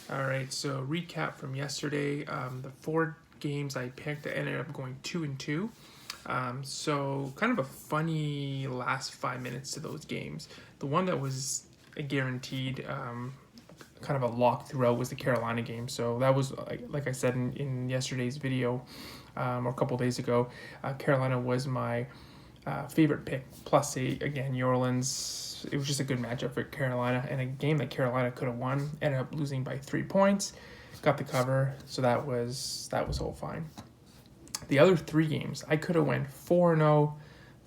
All right, so recap from yesterday. The four games I picked, I ended up going 2-2. So kind of a funny last 5 minutes to those games. The one that was a guaranteed, kind of a lock throughout was the Carolina game. So that was like I said in yesterday's video, or a couple days ago. Carolina was my favorite pick. Plus, again, New Orleans. It was just a good matchup for Carolina, and a game that Carolina could have won. Ended up losing by 3 points. Got the cover, so that was all fine. The other three games, I could have went 4-0,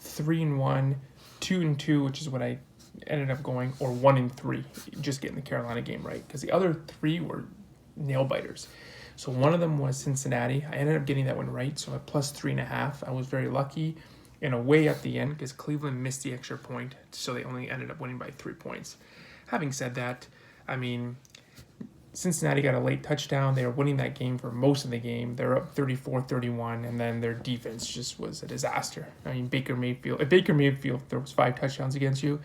3-1, 2-2, which is what I ended up going, or 1-3, just getting the Carolina game right. Because the other three were nail biters. So one of them was Cincinnati. I ended up getting that one right, so at plus 3.5. I was very lucky in a way at the end because Cleveland missed the extra point, so they only ended up winning by 3 points. Having said that, I mean, Cincinnati got a late touchdown. They were winning that game for most of the game. They're up 34-31, and then their defense just was a disaster. I mean, if Baker Mayfield throws 5 touchdowns against you,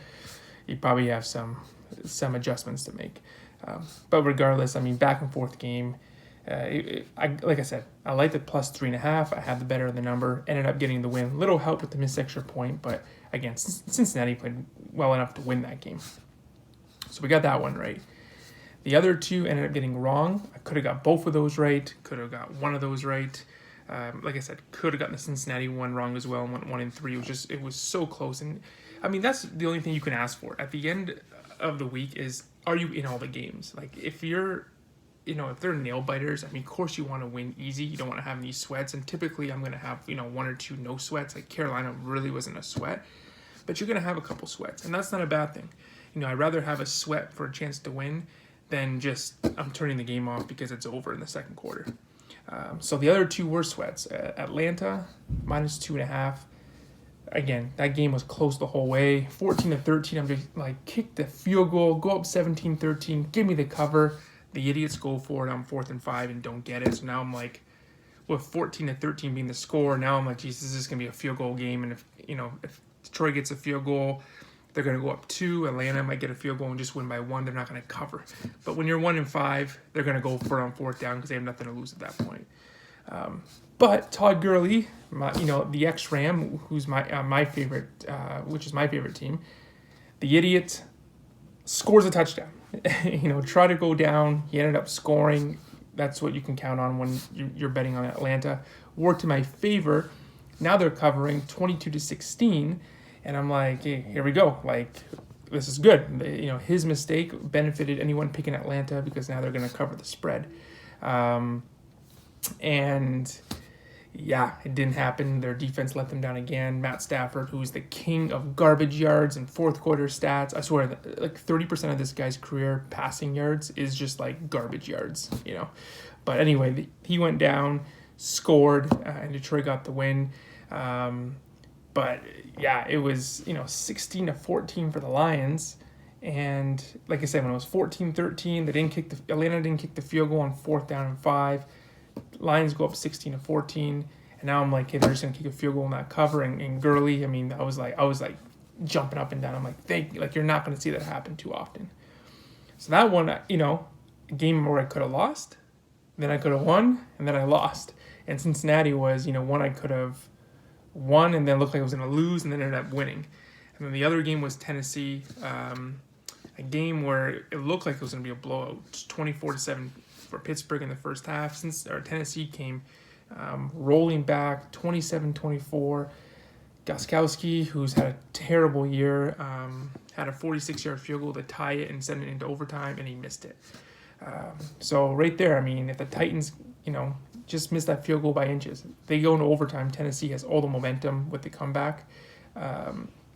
you probably have some adjustments to make. But regardless, I mean, back and forth game. Like I said, I liked it plus 3.5. I had the better of the number. Ended up getting the win. Little help with the missed extra point, but again, Cincinnati played well enough to win that game. So we got that one right. The other two ended up getting wrong. I could have got both of those right. Could have got one of those right. Like I said, could have gotten the Cincinnati one wrong as well and went 1-3. It was so close. And I mean, that's the only thing you can ask for at the end of the week is, are you in all the games? Like if you're, if they're nail biters, I mean, of course you want to win easy. You don't want to have any sweats. And typically I'm going to have, one or two no sweats. Like Carolina really wasn't a sweat, but you're going to have a couple sweats. And that's not a bad thing. I'd rather have a sweat for a chance to win than just I'm turning the game off because it's over in the second quarter. So the other two were sweats. Atlanta, minus 2.5. Again, that game was close the whole way. 14-13, I'm just like, kick the field goal, go up 17-13, give me the cover. The idiots go for it on 4th and 5 and don't get it. So now I'm like, with 14-13 being the score, now I'm like, geez, this is going to be a field goal game. And if Detroit gets a field goal, they're going to go up 2. Atlanta might get a field goal and just win by 1. They're not going to cover. But when you're 1-5, they're going to go for it on 4th down because they have nothing to lose at that point. But Todd Gurley, the ex-Ram, who's my favorite, which is my favorite team, the idiot scores a touchdown. Try to go down. He ended up scoring. That's what you can count on when you're betting on Atlanta. Worked in my favor. Now they're covering 22-16. And I'm like, hey, here we go. Like, this is good. His mistake benefited anyone picking Atlanta because now they're going to cover the spread. And yeah, it didn't happen. Their defense let them down again. Matt Stafford, who's the king of garbage yards and fourth quarter stats. I swear, like 30% of this guy's career passing yards is just like garbage yards, But anyway, he went down, scored, and Detroit got the win. But yeah, it was 16-14 for the Lions, and like I said, when it was 14-13, Atlanta didn't kick the field goal on 4th down and 5. Lions go up 16-14, and now I'm like, hey, they're just gonna kick a field goal and not cover. And Gurley, I mean, I was like jumping up and down. I'm like, you're not gonna see that happen too often. So that one, a game where I could have lost, then I could have won, and then I lost. And Cincinnati was, one I could have won and then looked like I was going to lose and then ended up winning. And then the other game was Tennessee, a game where it looked like it was going to be a blowout, 24-7 for Pittsburgh in the first half. Tennessee came rolling back, 27-24. Gostkowski, who's had a terrible year, had a 46-yard field goal to tie it and send it into overtime, and he missed it. So right there, I mean, if the Titans, just missed that field goal by inches. They go into overtime. Tennessee has all the momentum with the comeback.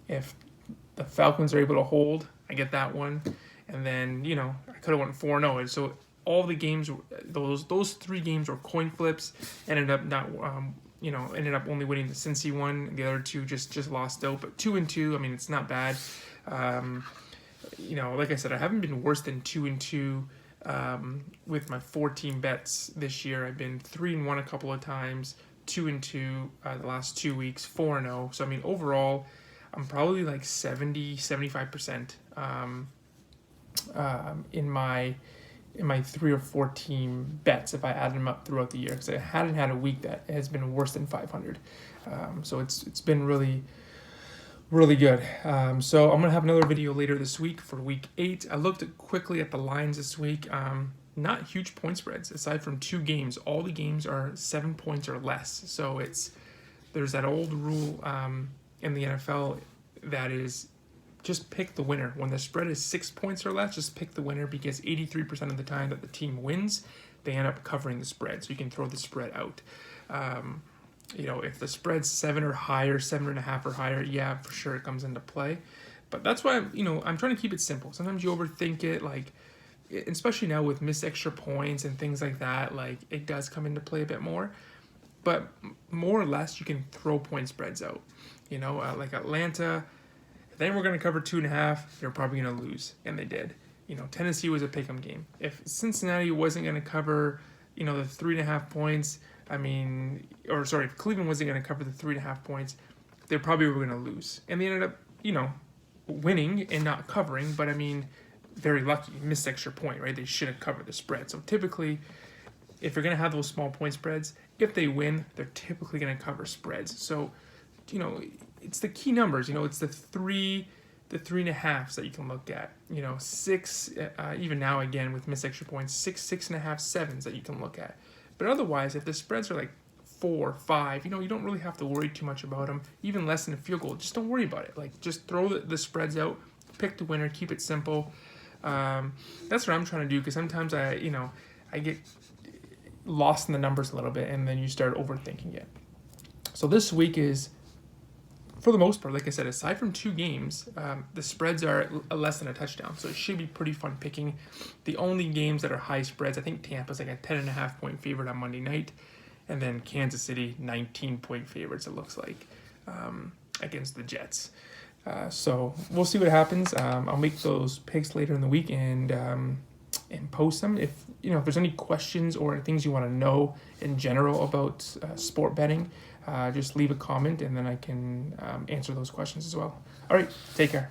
If the Falcons are able to hold, I get that one. And then, I could have went 4-0. So all the games, those 3 games were coin flips. Ended up not, ended up only winning the Cincy one. The other 2 just lost out. But 2-2, I mean, it's not bad. Like I said, I haven't been worse than 2-2. With my 14 bets this year. I've been 3-1 a couple of times, 2-2 the last 2 weeks, 4-0. So I mean, overall, I'm probably like 70-75% in my in my 3 or 4 team bets if I added them up throughout the year, because I hadn't had a week that has been worse than 500. So it's been really good. So I'm gonna have another video later this week for week 8. I looked quickly at the lines this week. Not huge point spreads aside from 2 games. All the games are 7 points or less. So there's that old rule in the NFL that is, just pick the winner. When the spread is 6 points or less, just pick the winner, because 83% of the time that the team wins, they end up covering the spread. So you can throw the spread out. If the spread's 7 or higher, 7.5 or higher, yeah, for sure it comes into play. But that's why I'm trying to keep it simple. Sometimes you overthink it, like, especially now with missed extra points and things like that, like, it does come into play a bit more. But more or less, you can throw point spreads out. Like Atlanta, then we're going to cover 2.5. They're probably going to lose, and they did. Tennessee was a pick'em game. If Cincinnati wasn't going to cover, the 3.5 points, if Cleveland wasn't going to cover the 3.5 points, they probably were going to lose, and they ended up, winning and not covering. But very lucky, missed extra point, right? They should have covered the spread. So typically, if you're going to have those small point spreads, if they win, they're typically going to cover spreads. So, it's the key numbers. It's the 3.5s that you can look at. 6, even now again with missed extra points, 6, 6.5, 7s that you can look at. But otherwise, if the spreads are like 4, 5, you don't really have to worry too much about them. Even less than a field goal, just don't worry about it. Like, just throw the spreads out, pick the winner, keep it simple. That's what I'm trying to do, because sometimes I get lost in the numbers a little bit, and then you start overthinking it. So this week is, for the most part, like I said, aside from 2 games, the spreads are less than a touchdown, so it should be pretty fun picking. The only games that are high spreads, I think Tampa's like a 10.5 point favorite on Monday night, and then Kansas City 19-point favorites, it looks like, against the Jets. So we'll see what happens. I'll make those picks later in the week and post them. If there's any questions or things you want to know in general about sport betting, just leave a comment, and then I can answer those questions as well. All right, take care.